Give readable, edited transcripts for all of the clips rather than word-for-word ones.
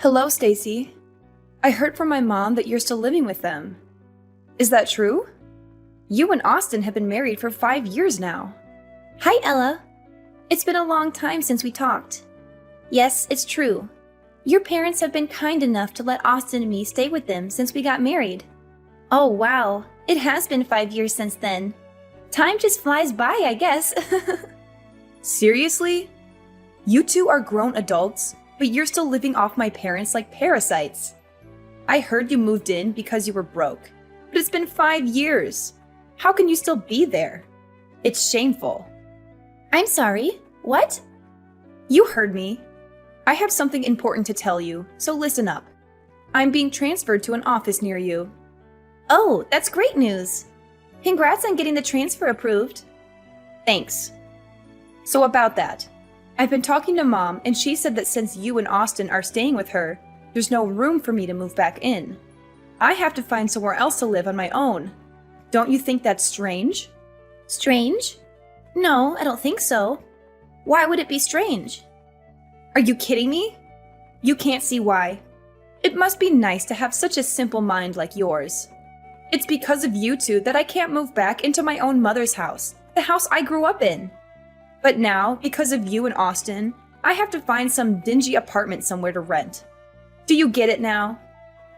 Hello, Stacy. I heard from my mom that you're still living with them. Is that true? You and Austin have been married for 5 years now. Hi, Ella. It's been a long time since we talked. Yes, it's true. Your parents have been kind enough to let Austin and me stay with them since we got married. Oh, wow. It has been 5 years since then. Time just flies by, I guess. Seriously? You two are grown adults, but you're still living off my parents like parasites. I heard you moved in because you were broke, but it's been 5 years. How can you still be there? It's shameful. I'm sorry. What? You heard me. I have something important to tell you, so listen up. I'm being transferred to an office near you. Oh, that's great news. Congrats on getting the transfer approved. Thanks. So about that, I've been talking to Mom, and she said that since you and Austin are staying with her, there's no room for me to move back in. I have to find somewhere else to live on my own. Don't you think that's strange? Strange? No, I don't think so. Why would it be strange? Are you kidding me? You can't see why. It must be nice to have such a simple mind like yours. It's because of you two that I can't move back into my own mother's house, the house I grew up in. But now, because of you and Austin, I have to find some dingy apartment somewhere to rent. Do you get it now?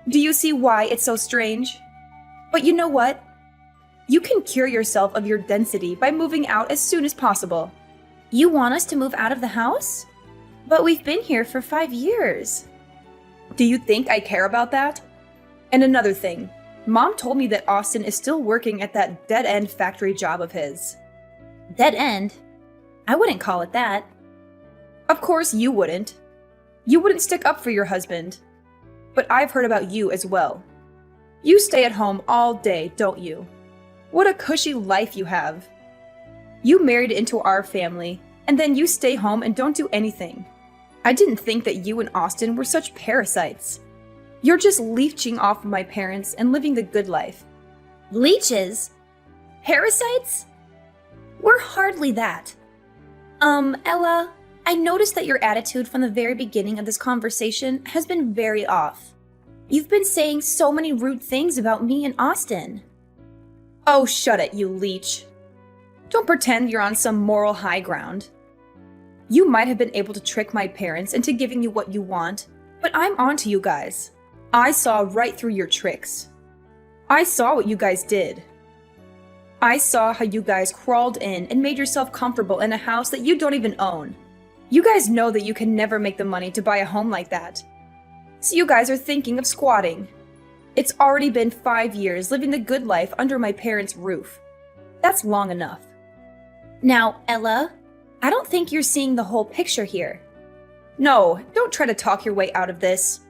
Do you see why it's so strange? But you know what? You can cure yourself of your density by moving out as soon as possible. You want us to move out of the house? But we've been here for 5 years. Do you think I care about that? And another thing, Mom told me that Austin is still working at that dead-end factory job of his. Dead end? I wouldn't call it that. Of course you wouldn't. You wouldn't stick up for your husband. But I've heard about you as well. You stay at home all day, don't you? What a cushy life you have. You married into our family, and then you stay home and don't do anything. I didn't think that you and Austin were such parasites. You're just leeching off of my parents and living the good life. Leeches? Parasites? We're hardly that. Ella, I noticed that your attitude from the very beginning of this conversation has been very off. You've been saying so many rude things about me and Austin. Oh, shut it, you leech. Don't pretend you're on some moral high ground. You might have been able to trick my parents into giving you what you want, but I'm onto you guys. I saw right through your tricks. I saw what you guys did. I saw how you guys crawled in and made yourself comfortable in a house that you don't even own. You guys know that you can never make the money to buy a home like that. So you guys are thinking of squatting. It's already been 5 years living the good life under my parents' roof. That's long enough. Now, Ella, I don't think you're seeing the whole picture here. No, don't try to talk your way out of this.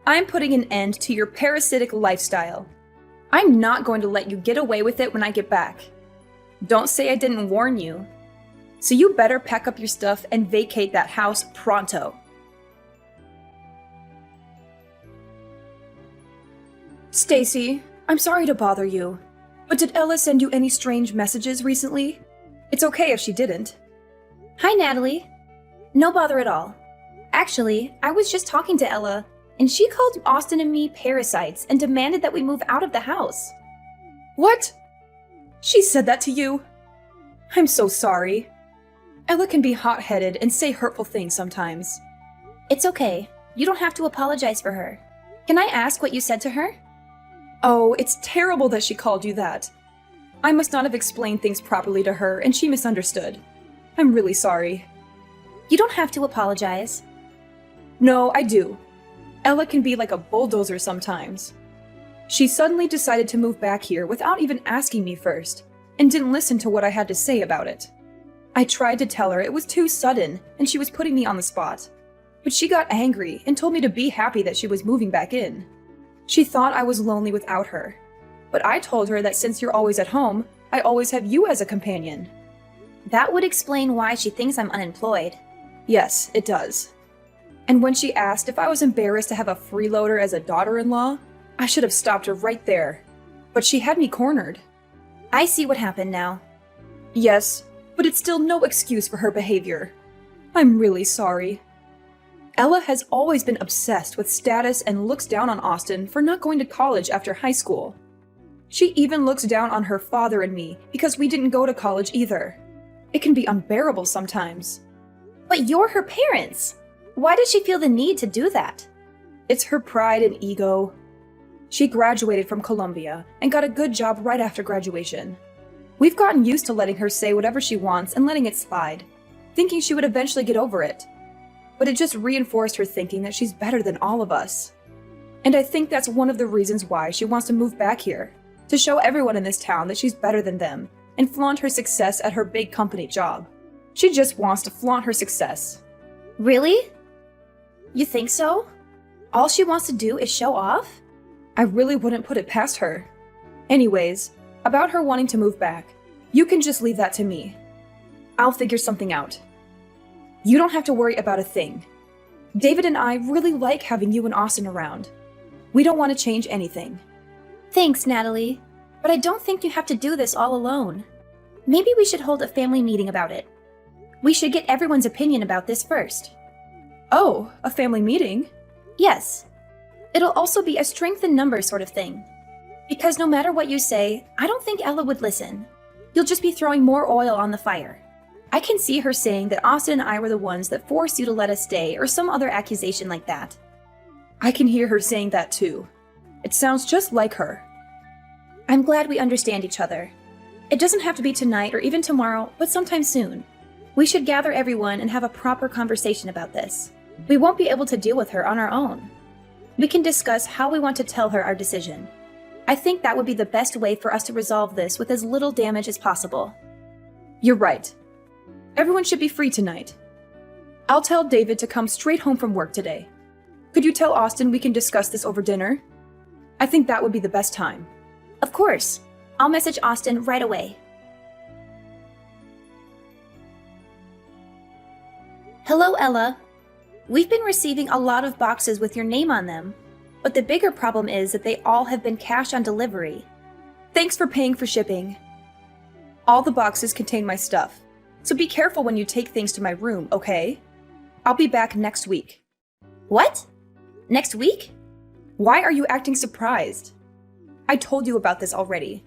I'm putting an end to your parasitic lifestyle. I'm not going to let you get away with it when I get back. Don't say I didn't warn you. So you better pack up your stuff and vacate that house pronto. Stacy, I'm sorry to bother you, but did Ella send you any strange messages recently? It's okay if she didn't. Hi, Natalie. No bother at all. Actually, I was just talking to Ella, and she called Austin and me parasites and demanded that we move out of the house. What? She said that to you? I'm so sorry. Ella can be hot-headed and say hurtful things sometimes. It's okay. You don't have to apologize for her. Can I ask what you said to her? Oh, it's terrible that she called you that. I must not have explained things properly to her, and she misunderstood. I'm really sorry. You don't have to apologize. No, I do. Ella can be like a bulldozer sometimes. She suddenly decided to move back here without even asking me first, and didn't listen to what I had to say about it. I tried to tell her it was too sudden, and she was putting me on the spot. But she got angry and told me to be happy that she was moving back in. She thought I was lonely without her. But I told her that since you're always at home, I always have you as a companion. That would explain why she thinks I'm unemployed. Yes, it does. And when she asked if I was embarrassed to have a freeloader as a daughter-in-law, I should have stopped her right there. But she had me cornered. I see what happened now. Yes, but it's still no excuse for her behavior. I'm really sorry. Ella has always been obsessed with status and looks down on Austin for not going to college after high school. She even looks down on her father and me because we didn't go to college either. It can be unbearable sometimes. But you're her parents. Why does she feel the need to do that? It's her pride and ego. She graduated from Columbia and got a good job right after graduation. We've gotten used to letting her say whatever she wants and letting it slide, thinking she would eventually get over it. But it just reinforced her thinking that she's better than all of us. And I think that's one of the reasons why she wants to move back here, to show everyone in this town that she's better than them and flaunt her success at her big company job. She just wants to flaunt her success. Really? You think so? All she wants to do is show off? I really wouldn't put it past her. Anyways, about her wanting to move back, you can just leave that to me. I'll figure something out. You don't have to worry about a thing. David and I really like having you and Austin around. We don't want to change anything. Thanks, Natalie. But I don't think you have to do this all alone. Maybe we should hold a family meeting about it. We should get everyone's opinion about this first. Oh, a family meeting? Yes. It'll also be a strength in numbers sort of thing. Because no matter what you say, I don't think Ella would listen. You'll just be throwing more oil on the fire. I can see her saying that Austin and I were the ones that forced you to let us stay or some other accusation like that. I can hear her saying that too. It sounds just like her. I'm glad we understand each other. It doesn't have to be tonight or even tomorrow, but sometime soon. We should gather everyone and have a proper conversation about this. We won't be able to deal with her on our own. We can discuss how we want to tell her our decision. I think that would be the best way for us to resolve this with as little damage as possible. You're right. Everyone should be free tonight. I'll tell David to come straight home from work today. Could you tell Austin we can discuss this over dinner? I think that would be the best time. Of course. I'll message Austin right away. Hello, Ella. We've been receiving a lot of boxes with your name on them, but the bigger problem is that they all have been cash on delivery. Thanks for paying for shipping. All the boxes contain my stuff, so be careful when you take things to my room, okay? I'll be back next week. What? Next week? Why are you acting surprised? I told you about this already.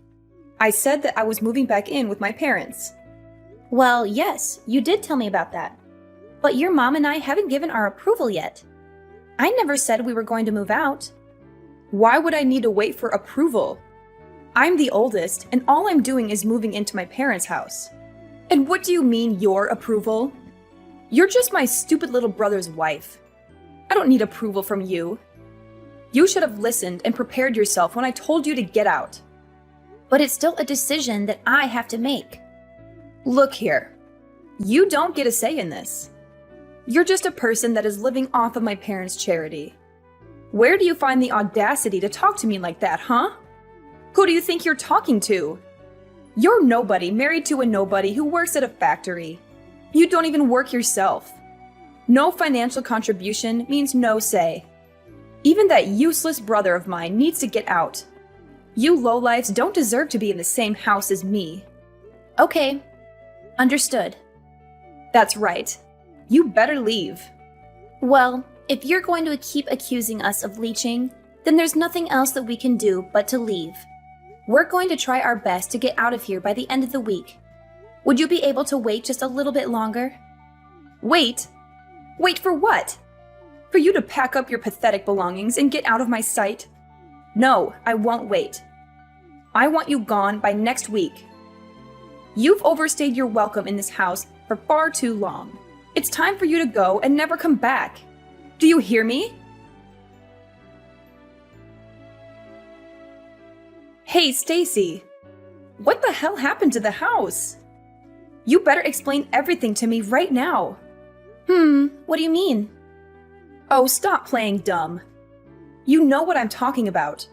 I said that I was moving back in with my parents. Well, yes, you did tell me about that. But your mom and I haven't given our approval yet. I never said we were going to move out. Why would I need to wait for approval? I'm the oldest, and all I'm doing is moving into my parents' house. And what do you mean, your approval? You're just my stupid little brother's wife. I don't need approval from you. You should have listened and prepared yourself when I told you to get out. But it's still a decision that I have to make. Look here. You don't get a say in this. You're just a person that is living off of my parents' charity. Where do you find the audacity to talk to me like that, huh? Who do you think you're talking to? You're nobody married to a nobody who works at a factory. You don't even work yourself. No financial contribution means no say. Even that useless brother of mine needs to get out. You lowlifes don't deserve to be in the same house as me. Okay, understood. That's right. You better leave. Well, if you're going to keep accusing us of leeching, then there's nothing else that we can do but to leave. We're going to try our best to get out of here by the end of the week. Would you be able to wait just a little bit longer? Wait? Wait for what? For you to pack up your pathetic belongings and get out of my sight? No, I won't wait. I want you gone by next week. You've overstayed your welcome in this house for far too long. It's time for you to go and never come back. Do you hear me? Hey, Stacy. What the hell happened to the house? You better explain everything to me right now. What do you mean? Oh, stop playing dumb. You know what I'm talking about.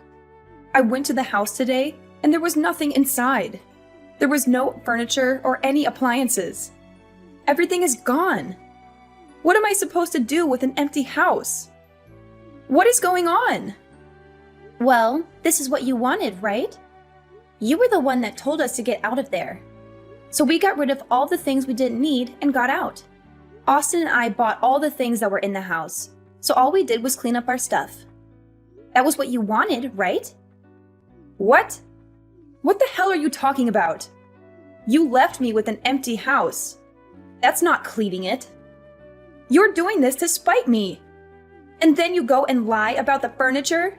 I went to the house today, and there was nothing inside. There was no furniture or any appliances. Everything is gone. What am I supposed to do with an empty house? What is going on? Well, this is what you wanted, right? You were the one that told us to get out of there. So we got rid of all the things we didn't need and got out. Austin and I bought all the things that were in the house, so all we did was clean up our stuff. That was what you wanted, right? What? What the hell are you talking about? You left me with an empty house. That's not cleaning it. You're doing this to spite me. And then you go and lie about the furniture?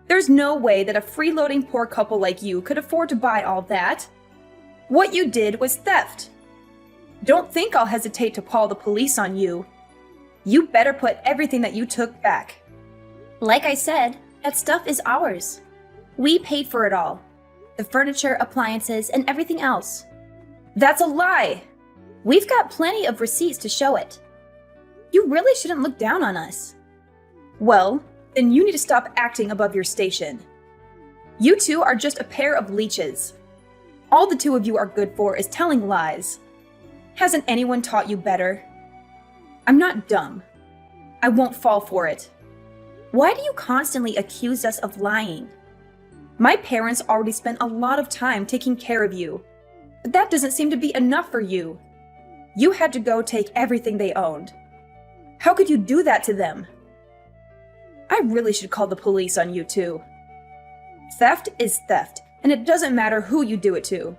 There's no way that a freeloading poor couple like you could afford to buy all that. What you did was theft. Don't think I'll hesitate to call the police on you. You better put everything that you took back. Like I said, that stuff is ours. We paid for it all. The furniture, appliances, and everything else. That's a lie! We've got plenty of receipts to show it. You really shouldn't look down on us. Well, then you need to stop acting above your station. You two are just a pair of leeches. All the two of you are good for is telling lies. Hasn't anyone taught you better? I'm not dumb. I won't fall for it. Why do you constantly accuse us of lying? My parents already spent a lot of time taking care of you, but that doesn't seem to be enough for you. You had to go take everything they owned. How could you do that to them? I really should call the police on you too. Theft is theft, and it doesn't matter who you do it to.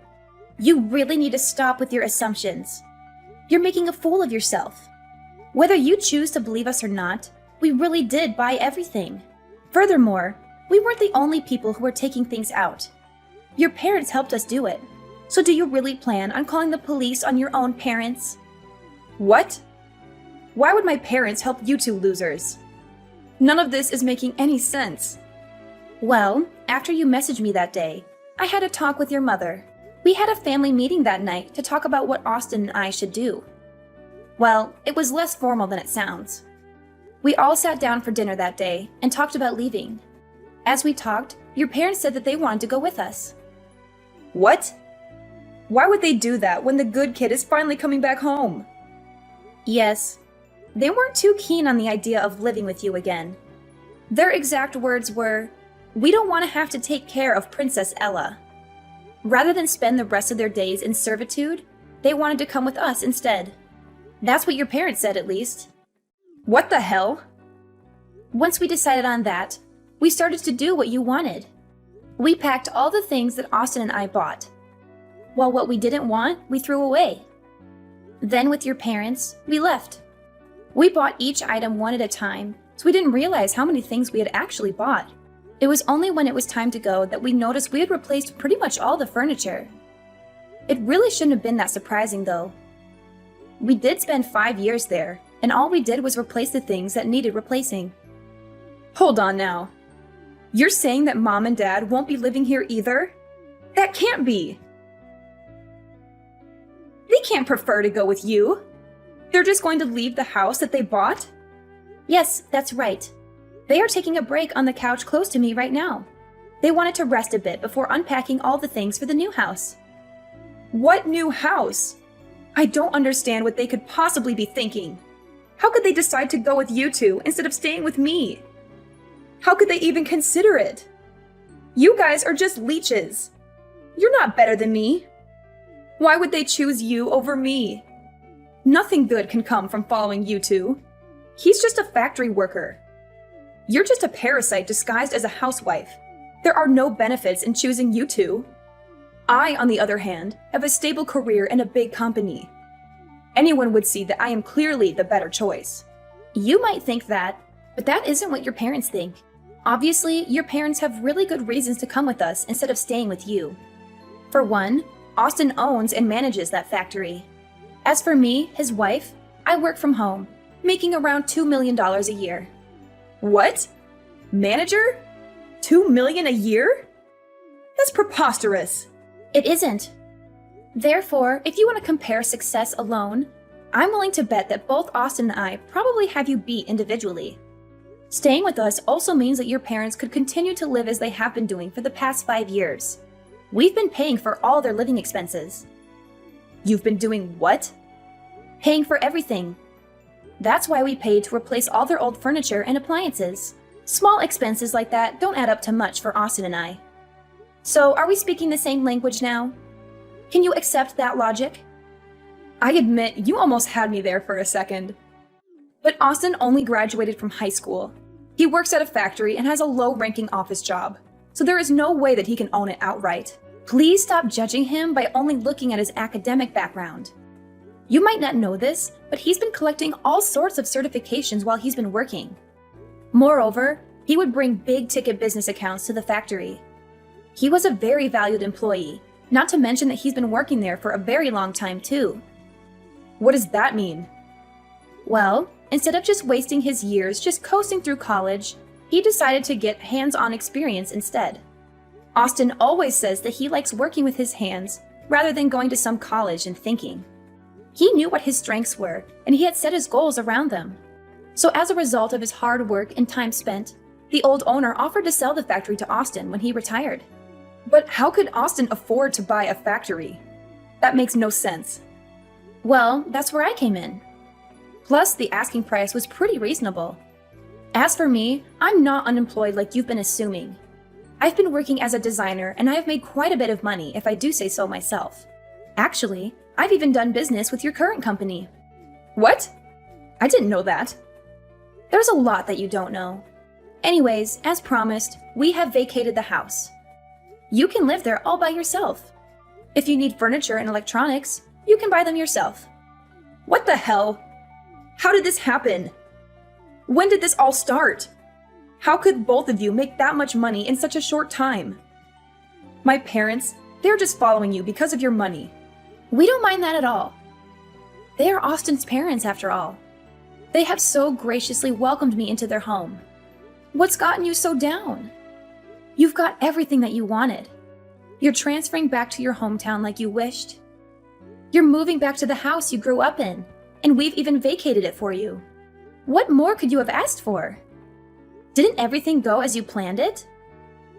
You really need to stop with your assumptions. You're making a fool of yourself. Whether you choose to believe us or not, we really did buy everything. Furthermore, we weren't the only people who were taking things out. Your parents helped us do it. So do you really plan on calling the police on your own parents? What? Why would my parents help you two losers? None of this is making any sense. Well, after you messaged me that day, I had a talk with your mother. We had a family meeting that night to talk about what Austin and I should do. Well, it was less formal than it sounds. We all sat down for dinner that day and talked about leaving. As we talked, your parents said that they wanted to go with us. What? Why would they do that when the good kid is finally coming back home? Yes, they weren't too keen on the idea of living with you again. Their exact words were, "We don't want to have to take care of Princess Ella." Rather than spend the rest of their days in servitude, they wanted to come with us instead. That's what your parents said, at least. What the hell? Once we decided on that, we started to do what you wanted. We packed all the things that Austin and I bought, while what we didn't want, we threw away. Then with your parents, we left. We bought each item one at a time, so we didn't realize how many things we had actually bought. It was only when it was time to go that we noticed we had replaced pretty much all the furniture. It really shouldn't have been that surprising, though. We did spend 5 years there, and all we did was replace the things that needed replacing. Hold on now. You're saying that Mom and Dad won't be living here either? That can't be! They can't prefer to go with you. They're just going to leave the house that they bought? Yes, that's right. They are taking a break on the couch close to me right now. They wanted to rest a bit before unpacking all the things for the new house. What new house? I don't understand what they could possibly be thinking. How could they decide to go with you two instead of staying with me? How could they even consider it? You guys are just leeches. You're not better than me. Why would they choose you over me? Nothing good can come from following you two. He's just a factory worker. You're just a parasite disguised as a housewife. There are no benefits in choosing you two. I, on the other hand, have a stable career in a big company. Anyone would see that I am clearly the better choice. You might think that, but that isn't what your parents think. Obviously, your parents have really good reasons to come with us instead of staying with you. For one, Austin owns and manages that factory. As for me, his wife, I work from home, making around $2 million a year. What? Manager? $2 million a year? That's preposterous. It isn't. Therefore, if you want to compare success alone, I'm willing to bet that both Austin and I probably have you beat individually. Staying with us also means that your parents could continue to live as they have been doing for the past 5 years. We've been paying for all their living expenses. You've been doing what? Paying for everything. That's why we paid to replace all their old furniture and appliances. Small expenses like that don't add up to much for Austin and I. So, are we speaking the same language now? Can you accept that logic? I admit, you almost had me there for a second. But Austin only graduated from high school. He works at a factory and has a low-ranking office job, so there is no way that he can own it outright. Please stop judging him by only looking at his academic background. You might not know this, but he's been collecting all sorts of certifications while he's been working. Moreover, he would bring big-ticket business accounts to the factory. He was a very valued employee, not to mention that he's been working there for a very long time too. What does that mean? Well, instead of just wasting his years just coasting through college, he decided to get hands-on experience instead. Austin always says that he likes working with his hands rather than going to some college and thinking. He knew what his strengths were, and he had set his goals around them. So as a result of his hard work and time spent, the old owner offered to sell the factory to Austin when he retired. But how could Austin afford to buy a factory? That makes no sense. Well, that's where I came in. Plus, the asking price was pretty reasonable. As for me, I'm not unemployed like you've been assuming. I've been working as a designer, and I have made quite a bit of money, if I do say so myself. Actually, I've even done business with your current company. What? I didn't know that. There's a lot that you don't know. Anyways, as promised, we have vacated the house. You can live there all by yourself. If you need furniture and electronics, you can buy them yourself. What the hell? How did this happen? When did this all start? How could both of you make that much money in such a short time? My parents, they're just following you because of your money. We don't mind that at all. They are Austin's parents, after all. They have so graciously welcomed me into their home. What's gotten you so down? You've got everything that you wanted. You're transferring back to your hometown like you wished. You're moving back to the house you grew up in, and we've even vacated it for you. What more could you have asked for? Didn't everything go as you planned it?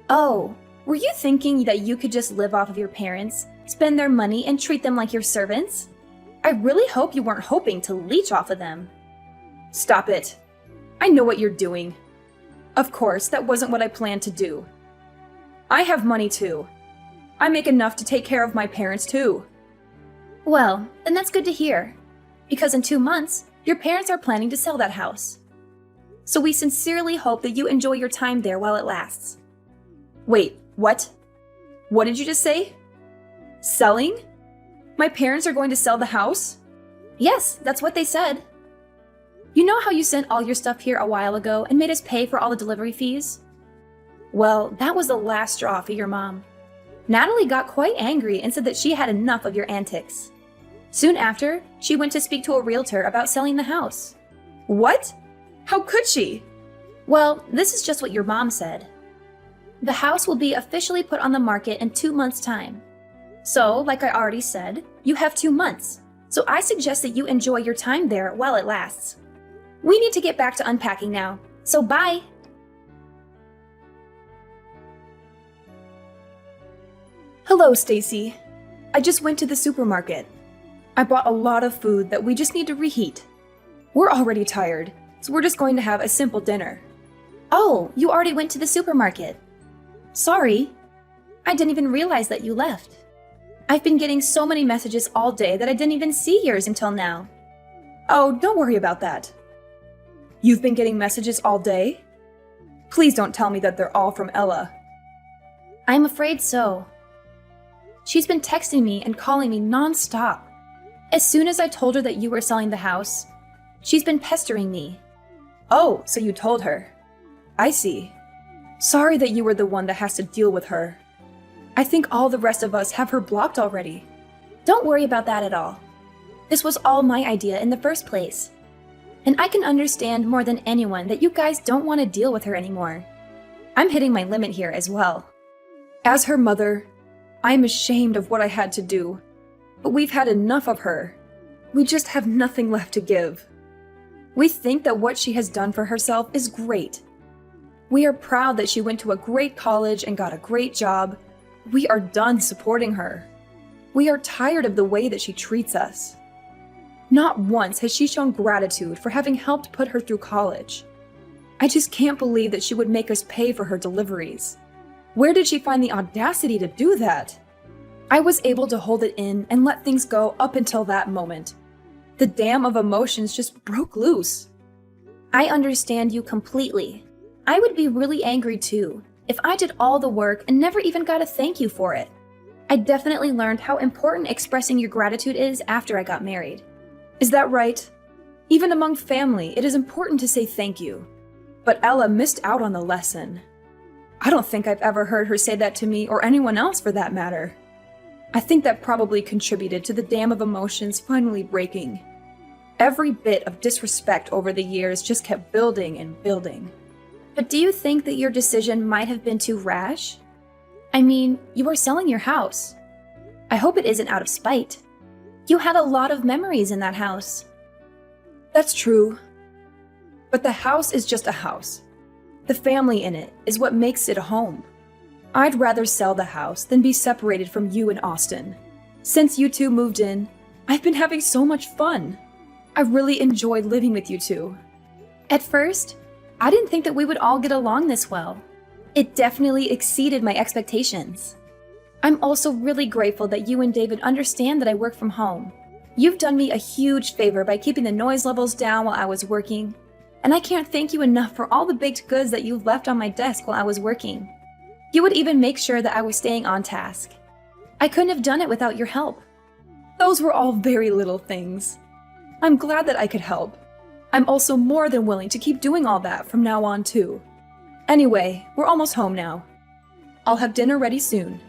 Oh, were you thinking that you could just live off of your parents, spend their money, and treat them like your servants? I really hope you weren't hoping to leech off of them. Stop it. I know what you're doing. Of course, that wasn't what I planned to do. I have money too. I make enough to take care of my parents too. Well, then that's good to hear. Because in 2 months, your parents are planning to sell that house. So we sincerely hope that you enjoy your time there while it lasts. Wait, what? What did you just say? Selling? My parents are going to sell the house? Yes, that's what they said. You know how you sent all your stuff here a while ago and made us pay for all the delivery fees? Well, that was the last straw for your mom. Natalie got quite angry and said that she had enough of your antics. Soon after, she went to speak to a realtor about selling the house. What? How could she? Well, this is just what your mom said. The house will be officially put on the market in 2 months' time. So, like I already said, you have 2 months. So I suggest that you enjoy your time there while it lasts. We need to get back to unpacking now, so bye! Hello, Stacy. I just went to the supermarket. I bought a lot of food that we just need to reheat. We're already tired, so we're just going to have a simple dinner. Oh, you already went to the supermarket. Sorry. I didn't even realize that you left. I've been getting so many messages all day that I didn't even see yours until now. Oh, don't worry about that. You've been getting messages all day? Please don't tell me that they're all from Ella. I'm afraid so. She's been texting me and calling me non-stop. As soon as I told her that you were selling the house, she's been pestering me. Oh, so you told her. I see. Sorry that you were the one that has to deal with her. I think all the rest of us have her blocked already. Don't worry about that at all. This was all my idea in the first place. And I can understand more than anyone that you guys don't want to deal with her anymore. I'm hitting my limit here as well. As her mother, I'm ashamed of what I had to do. But we've had enough of her. We just have nothing left to give. We think that what she has done for herself is great. We are proud that she went to a great college and got a great job. We are done supporting her. We are tired of the way that she treats us. Not once has she shown gratitude for having helped put her through college. I just can't believe that she would make us pay for her deliveries. Where did she find the audacity to do that? I was able to hold it in and let things go up until that moment, The dam of emotions just broke loose. I understand you completely. I would be really angry too if I did all the work and never even got a thank you for it. I definitely learned how important expressing your gratitude is after I got married. Is that right? Even among family, it is important to say thank you. But Ella missed out on the lesson. I don't think I've ever heard her say that to me or anyone else for that matter. I think that probably contributed to the dam of emotions finally breaking. Every bit of disrespect over the years just kept building and building. But do you think that your decision might have been too rash? I mean, you are selling your house. I hope it isn't out of spite. You had a lot of memories in that house. That's true. But the house is just a house. The family in it is what makes it a home. I'd rather sell the house than be separated from you and Austin. Since you two moved in, I've been having so much fun. I really enjoyed living with you two. At first, I didn't think that we would all get along this well. It definitely exceeded my expectations. I'm also really grateful that you and David understand that I work from home. You've done me a huge favor by keeping the noise levels down while I was working, and I can't thank you enough for all the baked goods that you've left on my desk while I was working. You would even make sure that I was staying on task. I couldn't have done it without your help. Those were all very little things. I'm glad that I could help. I'm also more than willing to keep doing all that from now on too. Anyway, we're almost home now. I'll have dinner ready soon.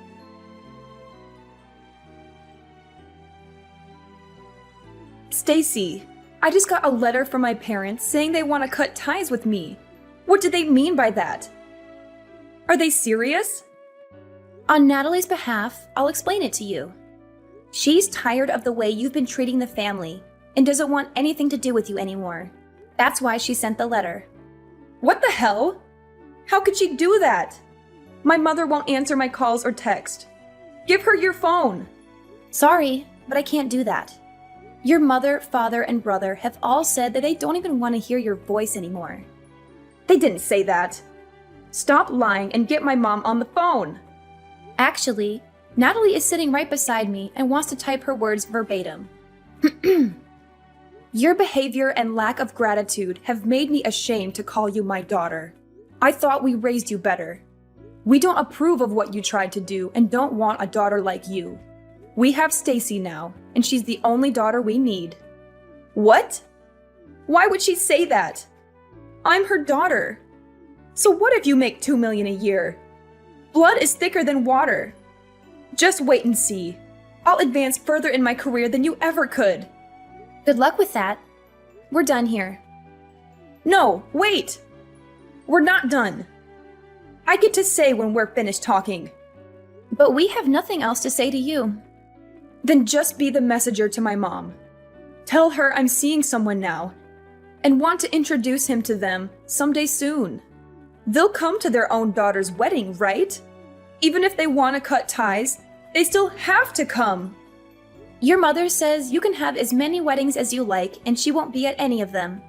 Stacy, I just got a letter from my parents saying they want to cut ties with me. What do they mean by that? Are they serious? On Natalie's behalf, I'll explain it to you. She's tired of the way you've been treating the family and doesn't want anything to do with you anymore. That's why she sent the letter. What the hell? How could she do that? My mother won't answer my calls or text. Give her your phone. Sorry, but I can't do that. Your mother, father, and brother have all said that they don't even want to hear your voice anymore. They didn't say that. Stop lying and get my mom on the phone. Actually, Natalie is sitting right beside me and wants to type her words verbatim. Your behavior and lack of gratitude have made me ashamed to call you my daughter. I thought we raised you better. We don't approve of what you tried to do and don't want a daughter like you. We have Stacy now, and she's the only daughter we need. What? Why would she say that? I'm her daughter. So what if you make $2 million a year? Blood is thicker than water. Just wait and see. I'll advance further in my career than you ever could. Good luck with that. We're done here. No, wait! We're not done. I get to say when we're finished talking. But we have nothing else to say to you. Then just be the messenger to my mom. Tell her I'm seeing someone now and want to introduce him to them someday soon. They'll come to their own daughter's wedding, right? Even if they want to cut ties, they still have to come. Your mother says you can have as many weddings as you like and she won't be at any of them.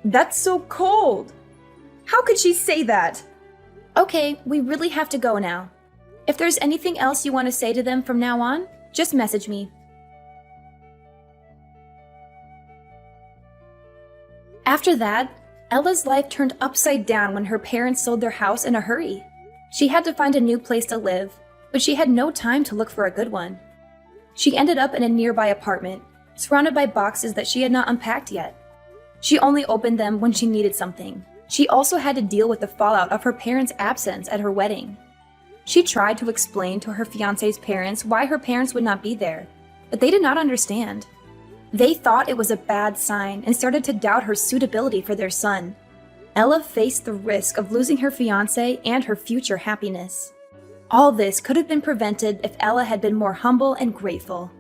That's so cold. How could she say that? Okay, we really have to go now. If there's anything else you want to say to them from now on, just message me. After that, Ella's life turned upside down when her parents sold their house in a hurry. She had to find a new place to live, but she had no time to look for a good one. She ended up in a nearby apartment, surrounded by boxes that she had not unpacked yet. She only opened them when she needed something. She also had to deal with the fallout of her parents' absence at her wedding. She tried to explain to her fiancé's parents why her parents would not be there, but they did not understand. They thought it was a bad sign and started to doubt her suitability for their son. Ella faced the risk of losing her fiancé and her future happiness. All this could have been prevented if Ella had been more humble and grateful.